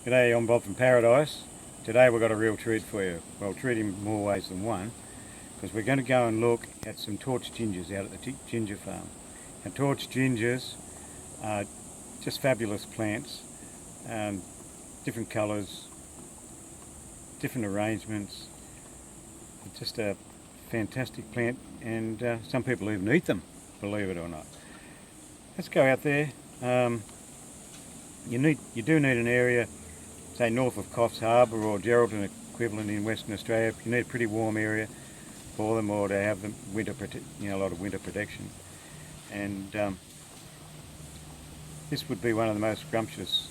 G'day, I'm Bob from Paradise. Today we've got a real treat for you. Well, treat in more ways than one, because we're going to go and look at some torch gingers out at the ginger farm. And torch gingers are just fabulous plants, different colours, different arrangements. It's just a fantastic plant, and some people even eat them, believe it or not. Let's go out there. You do need an area, say north of Coffs Harbour or Geraldton equivalent in Western Australia. You need a pretty warm area for them, or to have them a lot of winter protection. And this would be one of the most scrumptious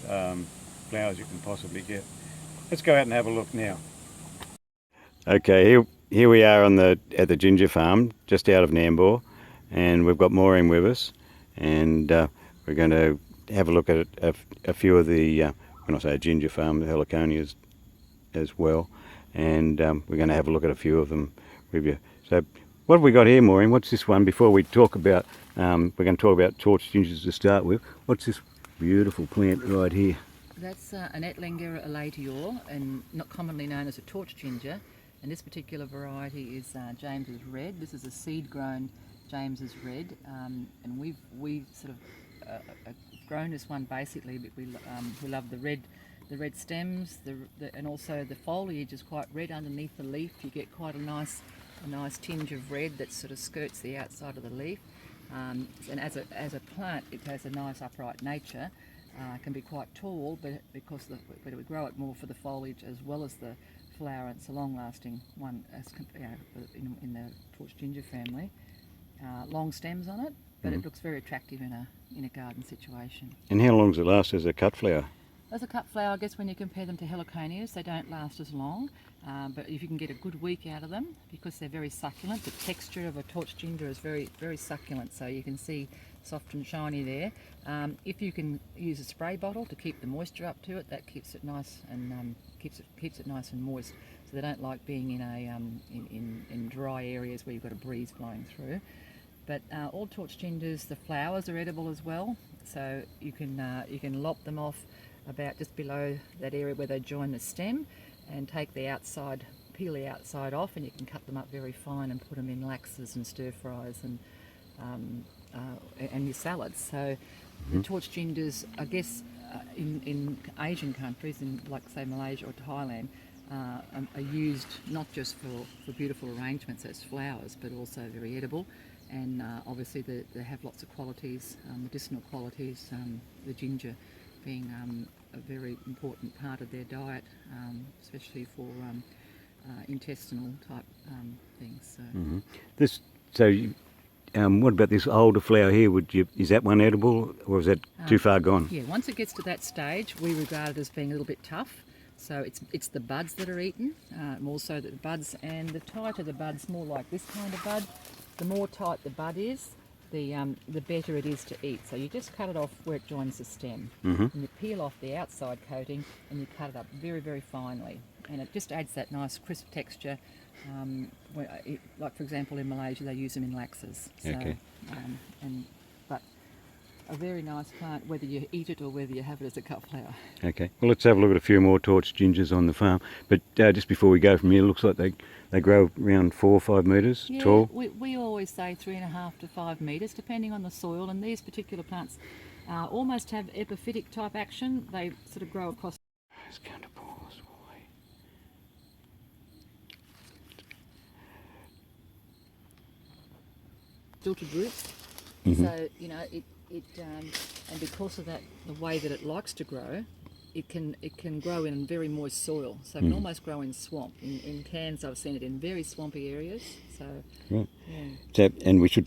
flowers you can possibly get. Let's go out and have a look now. Okay, here we are at the ginger farm, just out of Nambour, and we've got Maureen with us, and we're going to have a look at a few of the, when I say a ginger farm, the heliconias as well, and we're going to have a look at a few of them with you. So what have we got here, Maureen? What's this one? Before we talk about, we're going to talk about torch gingers to start with. What's this beautiful plant right here? That's an Etlinger elatior, and not commonly known as a torch ginger. And this particular variety is James's Red. This is a seed-grown James's Red, and we've sort of grown this one basically. We love the red stems, and also the foliage is quite red underneath the leaf. You get quite a nice tinge of red that sort of skirts the outside of the leaf. And as a plant, it has a nice upright nature. Can be quite tall, but we grow it more for the foliage as well as the flower. It's a long-lasting one, as in the torch ginger family. Long stems on it, but it looks very attractive in a garden situation. And how long does it last as a cut flower? As a cut flower, I guess when you compare them to heliconias, they don't last as long, but if you can get a good week out of them, because they're very succulent, the texture of a torch ginger is very, very succulent, so you can see soft and shiny there. If you can use a spray bottle to keep the moisture up to it, that keeps it nice and keeps it nice and moist. So they don't like being in dry areas where you've got a breeze blowing through. But all torch gingers, the flowers are edible as well, so you can lop them off about just below that area where they join the stem, and take the outside, peel the outside off, and you can cut them up very fine and put them in laxes and stir fries and your salads. So the torch gingers, I guess, in Asian countries, in like say Malaysia or Thailand, are used not just for beautiful arrangements as flowers, but also very edible. And obviously they have lots of qualities, medicinal qualities, the ginger being a very important part of their diet, especially for intestinal type things. So. What about this older flower here? Is that one edible, or is that too far gone? Yeah, once it gets to that stage, we regard it as being a little bit tough. So it's the buds that are eaten, more so the buds, and the tighter the bud's more like this kind of bud. The more tight the bud is, the better it is to eat. So you just cut it off where it joins the stem, and you peel off the outside coating, and you cut it up very, very finely, and it just adds that nice crisp texture. Like for example in Malaysia they use them in laxes. So, okay. But a very nice plant, whether you eat it or whether you have it as a cut flower. Okay, well, let's have a look at a few more torch gingers on the farm. But just before we go from here, it looks like they grow around 4 or 5 metres tall. We always say 3.5 to 5 metres, depending on the soil. And these particular plants almost have epiphytic type action. They sort of grow across. It's going to pause. Filtered roots. So and because of that, the way that it likes to grow, it can grow in very moist soil. So it can almost grow in swamp. In Cairns, I've seen it in very swampy areas. So right. So, and we can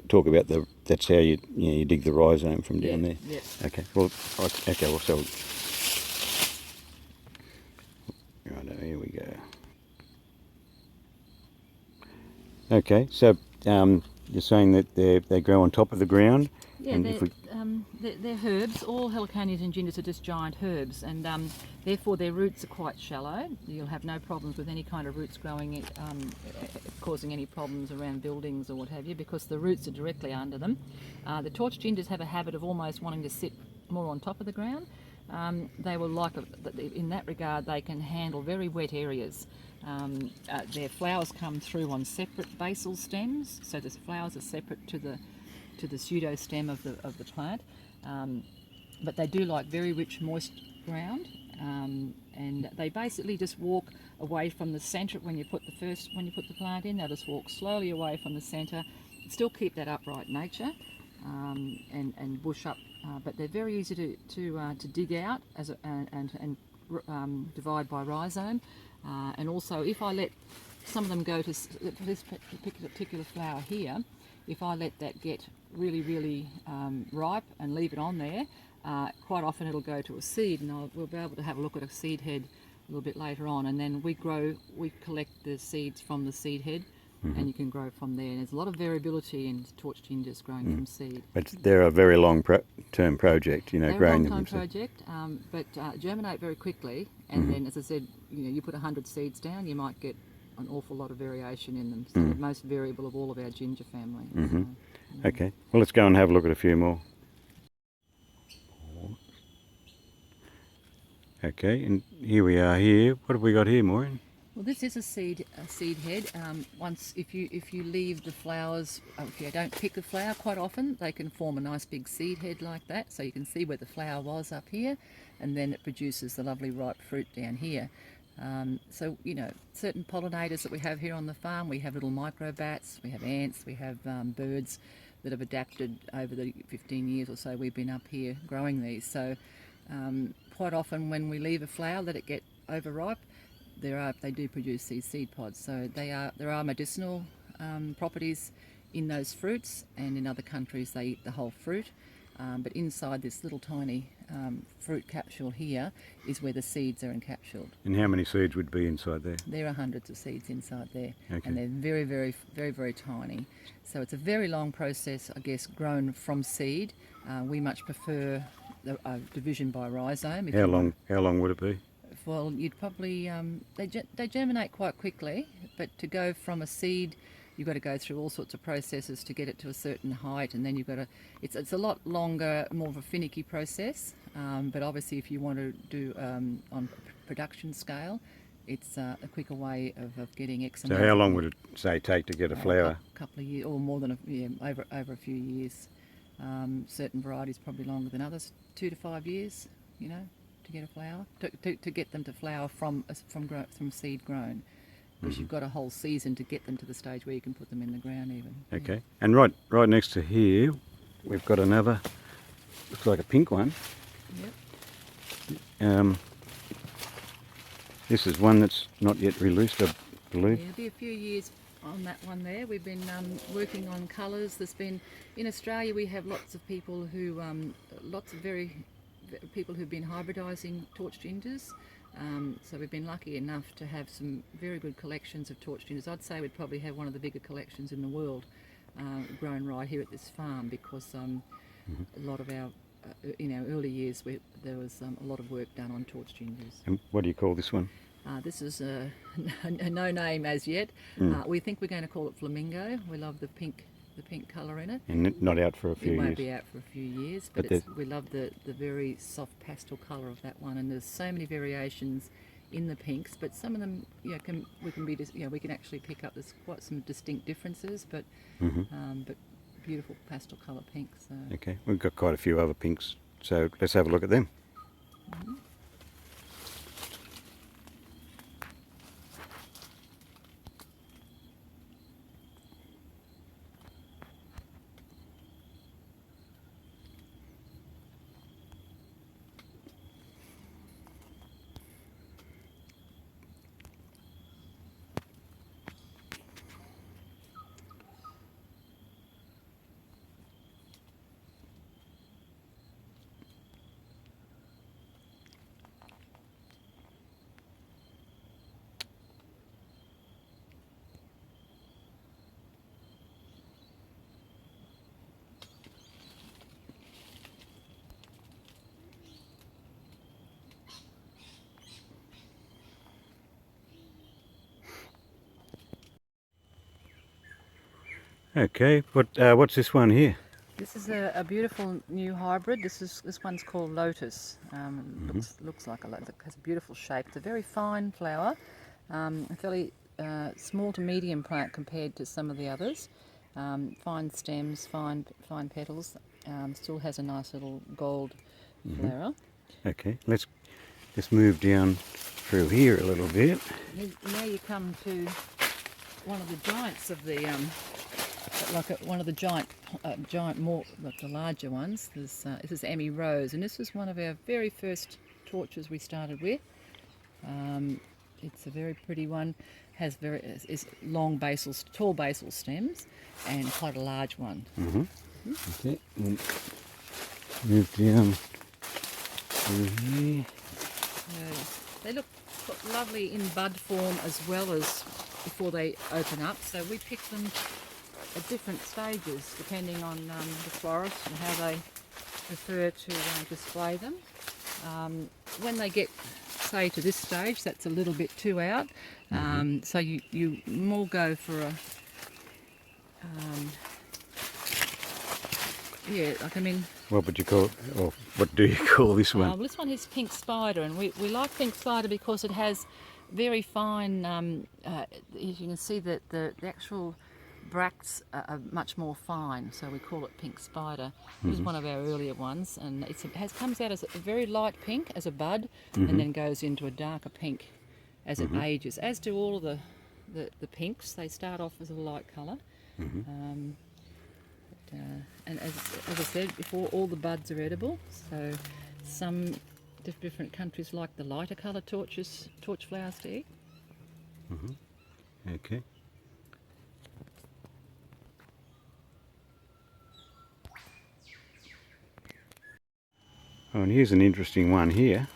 talk about that's how you dig the rhizome from down there. Yeah. Okay. Well, so right, here we go. Okay, so you're saying that they grow on top of the ground? Yeah, and they're herbs. All heliconias and gingers are just giant herbs, and therefore their roots are quite shallow. You'll have no problems with any kind of roots growing, causing any problems around buildings or what have you, because the roots are directly under them. The torch gingers have a habit of almost wanting to sit more on top of the ground, They will like, in that regard, they can handle very wet areas. Their flowers come through on separate basal stems, so the flowers are separate to the pseudo stem of the plant. But they do like very rich, moist ground, and they basically just walk away from the centre when you put the plant in. They'll just walk slowly away from the centre, still keep that upright nature, and bush up. But they're very easy to dig out and divide by rhizome. And also, if I let some of them go to this particular flower here, if I let that get really ripe and leave it on there, quite often it'll go to a seed, and we'll be able to have a look at a seed head a little bit later on, and then we collect the seeds from the seed head, and you can grow from there. And there's a lot of variability in torch gingers growing from seed. But they're a very long-term project, you know, They're growing a them. long-term project, but germinate very quickly, and then, as I said, you put 100 seeds down, you might get an awful lot of variation in them. So the most variable of all of our ginger family. So, Okay, well, let's go and have a look at a few more. Okay, and here we are here. What have we got here, Maureen? well, this is a seed head. Once, if you leave the flowers, if you don't pick the flower, quite often they can form a nice big seed head like that. So you can see where the flower was up here, and then it produces the lovely ripe fruit down here. So, you know, certain pollinators that we have here on the farm, we have little microbats, we have ants, we have birds that have adapted over the 15 years or so we've been up here growing these. So quite often when we leave a flower, let it get overripe, they do produce these seed pods. So there are medicinal properties in those fruits, and in other countries they eat the whole fruit. But inside this little tiny fruit capsule here is where the seeds are encapsulated. And how many seeds would be inside there? There are hundreds of seeds inside there, Okay. and they're very tiny. So it's a very long process, I guess, grown from seed. We much prefer the division by rhizome. How long would it be? Well, you'd probably they germinate quite quickly, but to go from a seed, you've got to go through all sorts of processes to get it to a certain height, and then you've got to. It's a lot longer, more of a finicky process. But obviously, if you want to do on production scale, it's a quicker way of getting X So amount. how long would it, say, take to get a flower? A couple of years, or more than over a few years. Certain varieties probably longer than others, 2 to 5 years. You know, to get a flower, to get them to flower from seed grown, because you've got a whole season to get them to the stage where you can put them in the ground even. Okay, and right next to here, we've got another, looks like a pink one. Yep. This is one that's not yet released, I believe. Yeah, it'll be a few years on that one there. We've been working on colours. There's been, in Australia we have lots of people who, people who've been hybridising torch gingers. So we've been lucky enough to have some very good collections of torch gingers. I'd say we'd probably have one of the bigger collections in the world grown right here at this farm, because a lot of our, in our early years, there was a lot of work done on torch gingers. And what do you call this one? This is a no name as yet. We think we're going to call it Flamingo. We love the pink colour in it. And not out for a few It years. won't be out for a few years, but we love the very soft pastel colour of that one. And there's so many variations in the pinks, but some of them, we can actually pick up. There's quite some distinct differences, but beautiful pastel colour pinks. So. Okay, we've got quite a few other pinks, so let's have a look at them. Okay, what's this one here? This is a beautiful new hybrid. This one's called Lotus. Looks like it has a beautiful shape. It's a very fine flower, a fairly small to medium plant compared to some of the others. Fine stems, fine petals. Still has a nice little gold flower. Okay, let's just move down through here a little bit. Now you come to one of the giants of the one of the giant more the larger ones. This is Emmy Rose, and this was one of our very first torches we started with. It's a very pretty one. Has is long tall basal stems, and quite a large one. Okay, and move down through here. They look lovely in bud form as well as before they open up. So we pick them at different stages depending on the florist and how they prefer to display them. When they get, say, to this stage, that's a little bit too out. So you more go for a What would you call it, or what do you call this one? well, this one is Pink Spider, and we like Pink Spider because it has very fine, as you can see that the actual bracts are much more fine, so we call it Pink Spider. It was one of our earlier ones, and it comes out as a very light pink as a bud, and then goes into a darker pink as it ages, as do all of the pinks. They start off as a light colour. And as I said before, all the buds are edible, so some different countries like the lighter colour torch flowers to eat. Okay. Oh, and here's an interesting one here.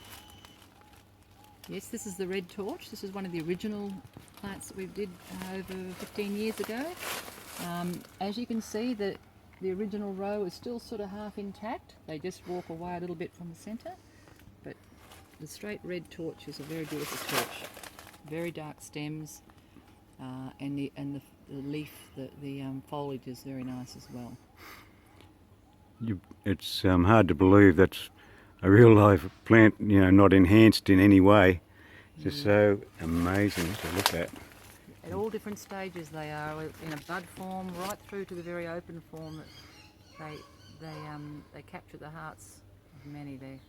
Yes, this is the red torch. This is one of the original plants that we did over 15 years ago. As you can see, the original row is still sort of half intact. They just walk away a little bit from the centre, but the straight red torch is a very beautiful torch. Very dark stems, and the leaf, the foliage is very nice as well. It's hard to believe that's a real life plant, not enhanced in any way. It's just so amazing to look at. At all different stages they are, in a bud form right through to the very open form. That they capture the hearts of many there.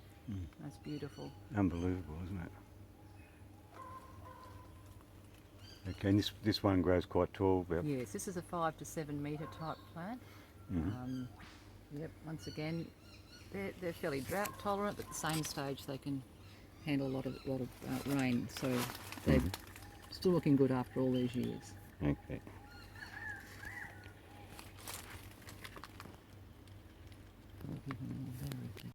That's beautiful. Unbelievable, isn't it? Okay, and this one grows quite tall. Yes, this is a 5 to 7 metre type plant. Yep. Once again, they're fairly drought tolerant, but at the same stage they can handle a lot of rain. So they're still looking good after all these years. Okay.